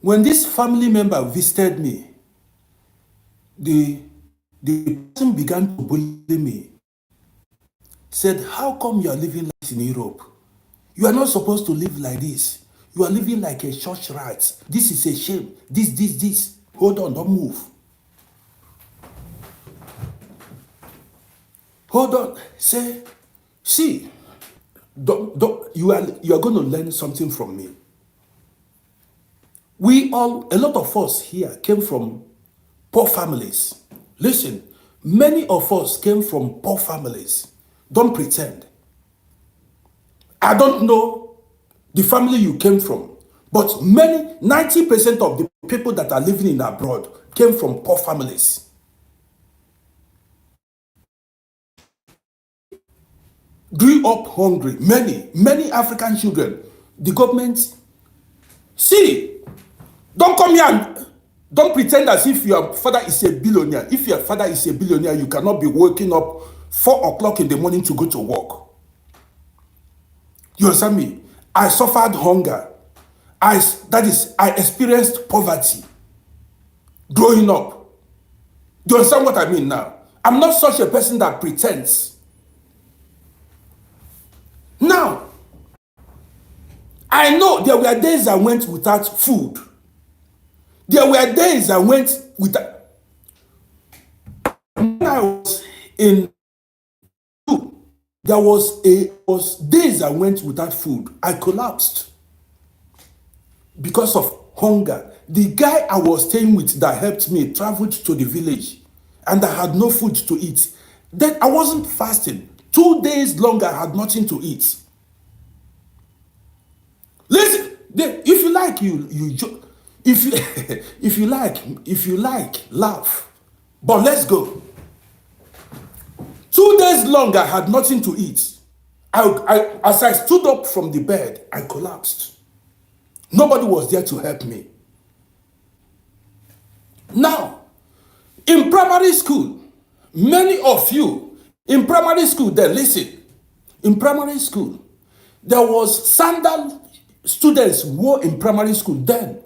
When this family member visited me, the, the person began to bully me. Said, how come you are living like this in Europe? You are not supposed to live like this. You are living like a church rat. This is a shame. This. Hold on, don't move. Hold on. Say, see, don't, you are going to learn something from me. A lot of us here came from poor families. Listen, many of us came from poor families. Don't pretend. I don't know the family you came from, but 90% of the people that are living in abroad came from poor families. Grew up hungry. Many African children. The government, see, don't come here and don't pretend as if your father is a billionaire. If your father is a billionaire, you cannot be waking up 4 o'clock in the morning to go to work. You understand me? I suffered hunger. I experienced poverty growing up. Do you understand what I mean now? I'm not such a person that pretends. Now, I know there were days I went without food. There were days I went without. When I was in school, there was days I went without food. I collapsed because of hunger. The guy I was staying with that helped me traveled to the village, and I had no food to eat. Then I wasn't fasting. 2 days longer, I had nothing to eat. Listen, if you like, if you like, laugh. But let's go. 2 days longer, I had nothing to eat. As I stood up from the bed, I collapsed. Nobody was there to help me. Now, in primary school, many of you, in primary school, then listen, in primary school, there was sandal students wore in primary school then.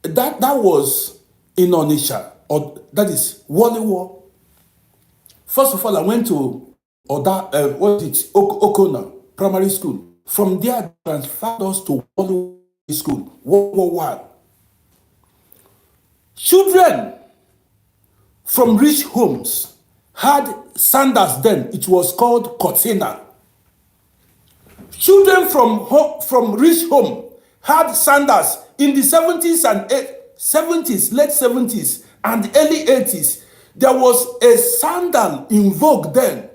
That was in Onisha, or that is Wally War. First of all, I went to Okona primary school. From there, transferred us to Wally school, World War One. Children from rich homes had sandals then. It was called cortina. Children from rich home had sandals in the 70s and 70s, late 70s and early 80s. There was a sandal in vogue then.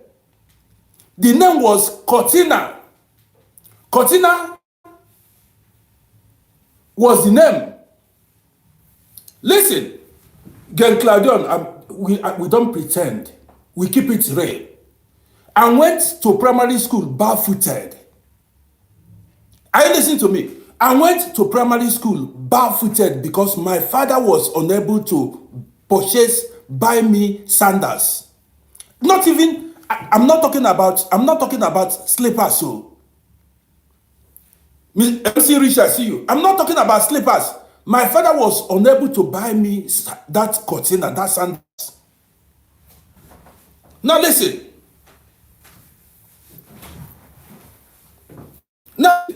The name was cortina. Cortina was the name. Listen, Gen Claudion, we don't pretend. We keep it real. I went to primary school barefooted. Are you listening to me? I went to primary school barefooted because my father was unable to buy me sandals. Not even, I'm not talking about slippers. So, MC Rich, I see you. I'm not talking about slippers. My father was unable to buy me that cortina, that sandals. Now listen. Now,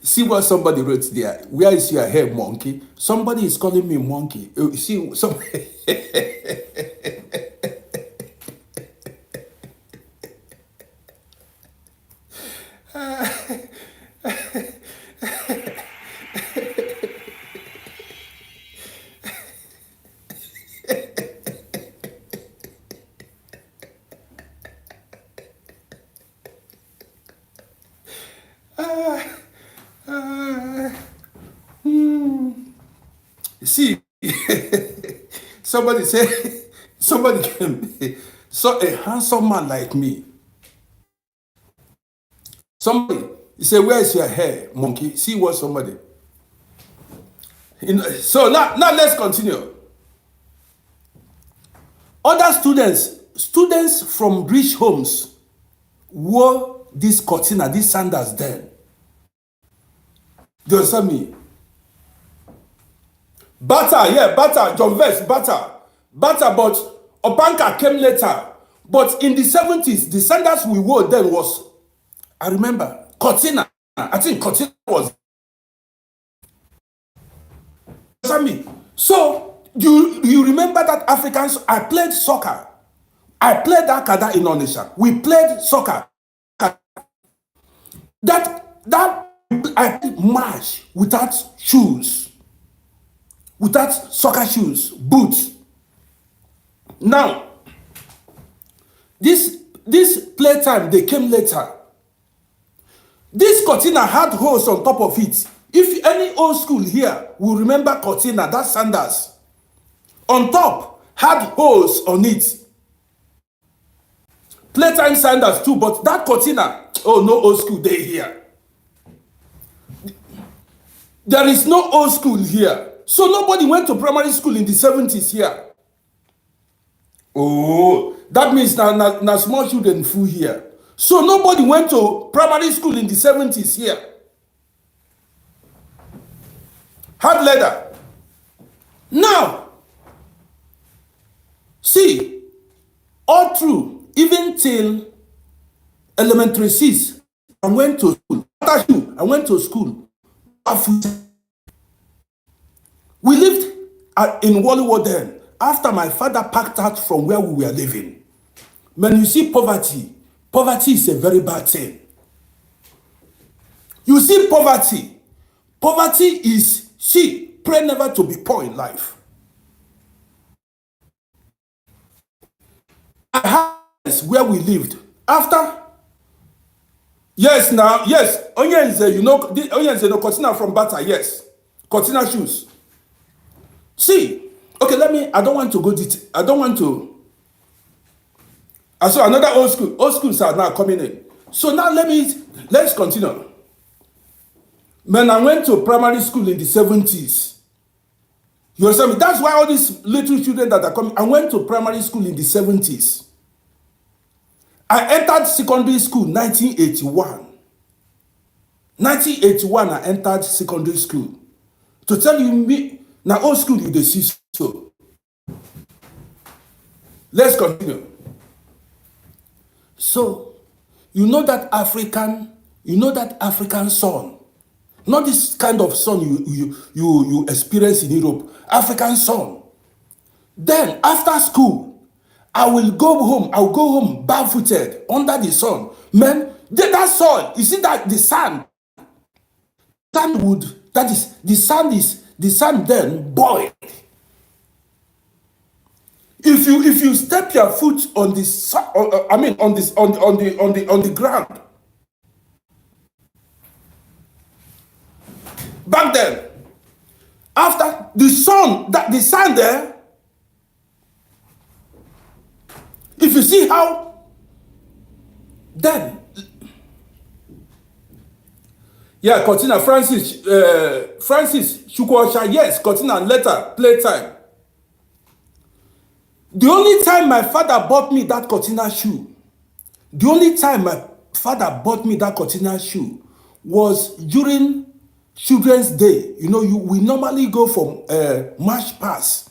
see what somebody wrote there. Where is your hair, monkey? Somebody is calling me monkey. See, somebody. See, somebody came, saw a handsome man like me. Somebody, he said, where is your hair, monkey? See what somebody. So now let's continue. Other students from rich homes wore this cortina, these sandals then. Do you understand me? Bata, yeah, Bata, John Vest, Bata. Bata, but Opanka came later. But in the 70s, the sandals we wore then was, I remember, Cortina. I think Cortina was me. So you remember that Africans, I played soccer. I played Akada in Onisha. We played soccer. That I played march without shoes, without soccer shoes, boots. Now, this playtime, they came later. This Cortina had holes on top of it. If any old school here will remember Cortina, that sandals, on top had holes on it. Playtime sandals too, but that Cortina, oh, no old school day here. There is no old school here. So nobody went to primary school in the 70s here. Oh, that means now small children full here. So nobody went to primary school in the 70s here. Hard leather. Now, see, all through, even till elementary 6, I went to school. After school, I went to school. We lived in Wallywood then. After my father packed out from where we were living. When you see poverty, poverty is a very bad thing. You see poverty. Poverty is, see, pray never to be poor in life. I have where we lived. After, yes, now, yes, Onyenze, you know, Onyenze, no, Cortina from Bata, yes. Cortina shoes. See, okay, I don't want to go detail. I don't want to. I saw another old school. Old schools are now coming in. So now let's continue. When I went to primary school in the 70s, you understand me? That's why all these little children that are coming, I went to primary school in the 70s. I entered secondary school 1981. 1981, I entered secondary school. To tell you, me, now old school you dey see so. Let's continue. So, you know that African sun, not this kind of sun you experience in Europe, African sun. Then after school, I'll go home barefooted under the sun. Man, that sun, you see that the sand would, that is, the sand then boil. If you step your foot on this, I mean on the ground. Back then, after the sand there, if you see how, then, yeah, Cortina, Francis Chukwuosha, yes, Cortina, later, playtime. The only time my father bought me that Cortina shoe, was during Children's Day. You know, we normally go from march past.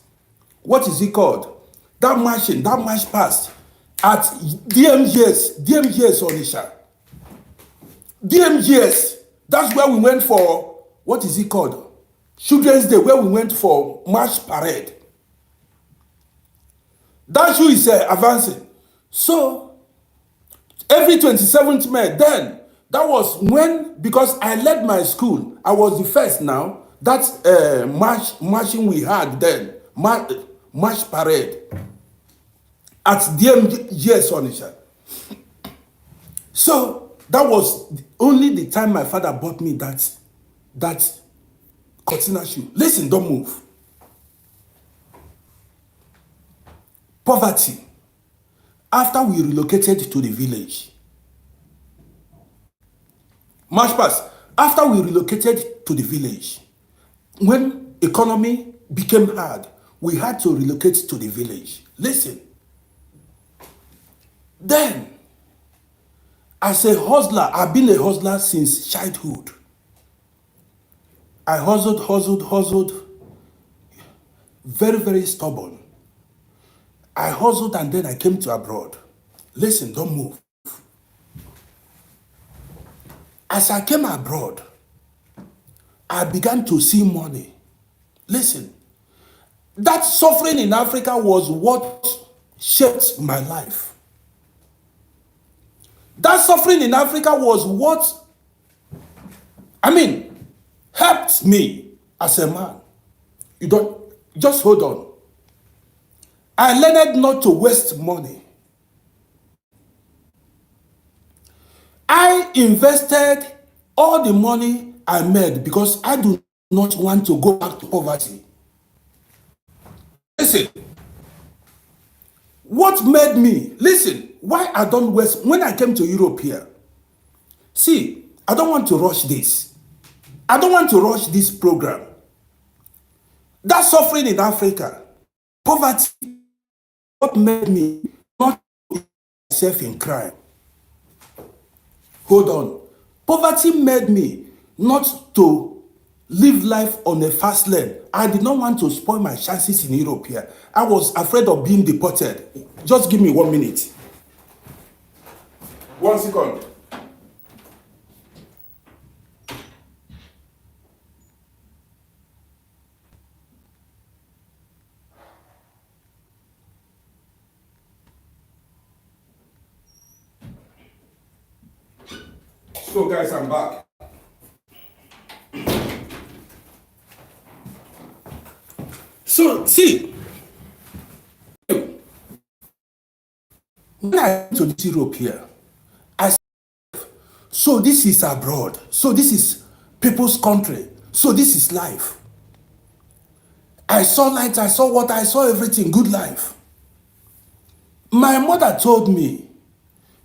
What is it called? That march past at DMGS Onisha. DMGS, that's where we went for, what is it called? Children's Day, where we went for march parade. That shoe is advancing. So, every 27th May, then, that was when, because I led my school, I was the first now, that marching we had then, march parade, at DMGS Onisha. So, that was only the time my father bought me that Cortina shoe. Listen, don't move. Poverty. After we relocated to the village. March past. After we relocated to the village, when economy became hard, we had to relocate to the village. Listen. Then, as a hustler, I've been a hustler since childhood. I hustled. very, very stubborn. I hustled and then I came to abroad. Listen, don't move. As I came abroad, I began to see money. Listen, that suffering in Africa was what shaped my life. That suffering in Africa was what, helped me as a man. You don't, just hold on. I learned not to waste money. I invested all the money I made because I do not want to go back to poverty. Listen, what made me, listen, why I don't waste, when I came to Europe here, see, I don't want to rush this. I don't want to rush this program. That suffering in Africa, poverty, what made me not put myself in crime. Hold on. Poverty made me not to live life on a fast lane. I did not want to spoil my chances in Europe here. I was afraid of being deported. Just give me 1 minute. 1 second. So guys, I'm back. So see, when I went to this Europe here, I said, so this is abroad. So this is people's country. So this is life. I saw light, I saw water, I saw everything, good life. My mother told me,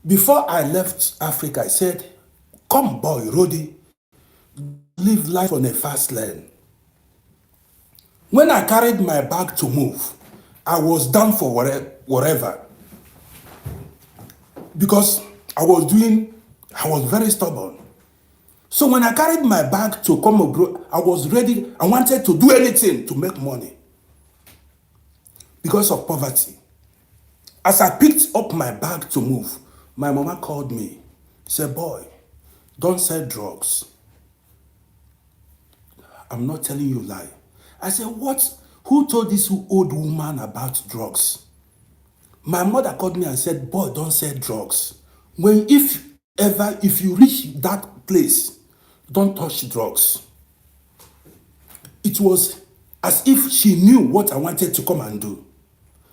before I left Africa, I said, come boy, RODDY, live life on a fast lane. When I carried my bag to move, I was down for whatever. Because I was very stubborn. So when I carried my bag to come abroad, I was ready. I wanted to do anything to make money. Because of poverty. As I picked up my bag to move, my mama called me. She said, boy, don't sell drugs. I'm not telling you a lie. I said, what? Who told this old woman about drugs? My mother called me and said, boy, don't sell drugs. If you reach that place, don't touch drugs. It was as if she knew what I wanted to come and do.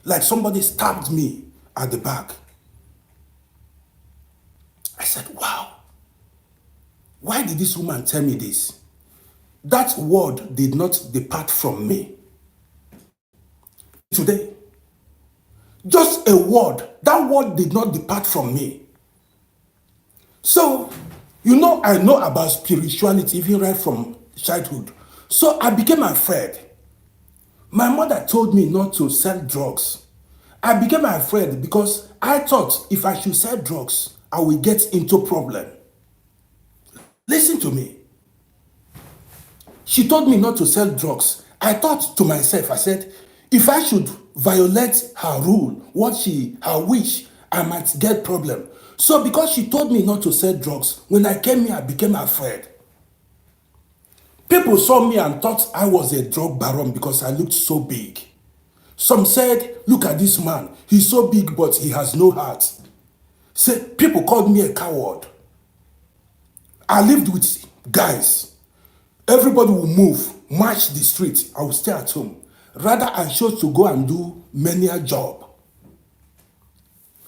Like somebody stabbed me at the back. I said, wow. Why did this woman tell me this? That word did not depart from me. Today, just a word, that word did not depart from me. So, I know about spirituality even right from childhood. So I became afraid. My mother told me not to sell drugs. I became afraid because I thought if I should sell drugs, I will get into problem. Listen to me. She told me not to sell drugs. I thought to myself, I said, if I should violate her rule, her wish, I might get problem. So because she told me not to sell drugs, when I came here, I became afraid. People saw me and thought I was a drug baron because I looked so big. Some said, look at this man. He's so big, but he has no heart. People called me a coward. I lived with guys. Everybody will move, march the street. I will stay at home. Rather, I chose to go and do menial job.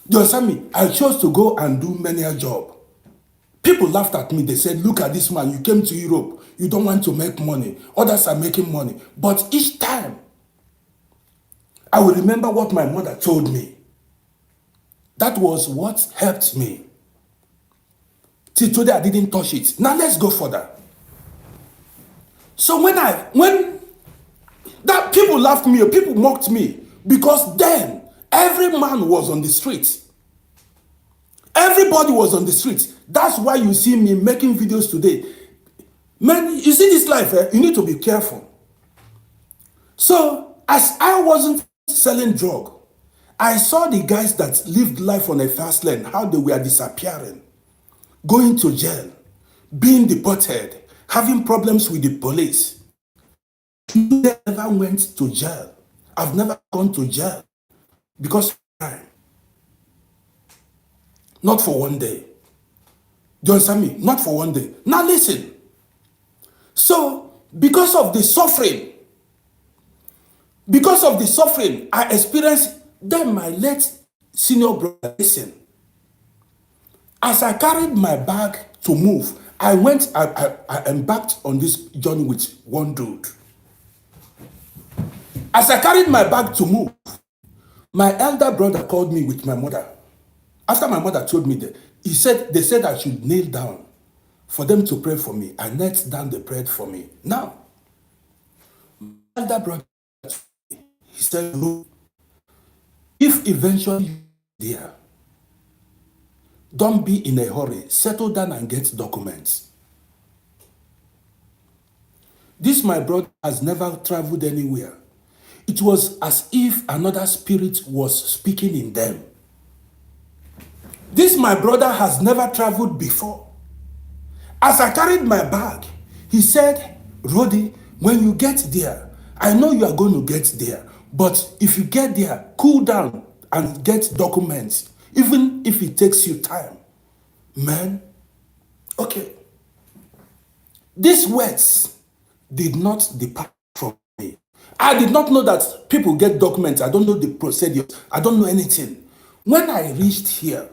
Do you understand me? I chose to go and do menial job. People laughed at me. They said, look at this man. You came to Europe. You don't want to make money. Others are making money. But each time, I will remember what my mother told me. That was what helped me. Till today, I didn't touch it. Now, let's go further. So when that people laughed me, people mocked me, because then every man was on the street. Everybody was on the street. That's why you see me making videos today. Man, you see this life, you need to be careful. So As I wasn't selling drug, I saw the guys that lived life on a fast lane, how they were disappearing, going to jail, being deported, having problems with the police. They never went to jail. I've never gone to jail because of crime. Not for one day. Do you understand me? Not for one day. Now listen. So, because of the suffering I experienced, then my late senior brother, listen. As I carried my bag to move, I embarked on this journey with one dude. As I carried my bag to move, my elder brother called me with my mother. After my mother told me that, they said I should kneel down for them to pray for me. I knelt down, they prayed for me. Now, my elder brother, he said, no, if eventually you're there, don't be in a hurry. Settle down and get documents. This, my brother, has never traveled anywhere. It was as if another spirit was speaking in them. This, my brother, has never traveled before. As I carried my bag, he said, Roddy, when you get there, I know you are going to get there, but if you get there, cool down and get documents, even if it takes you time. Man, okay. These words did not depart from me. I did not know that people get documents. I don't know the procedure. I don't know anything. When I reached here,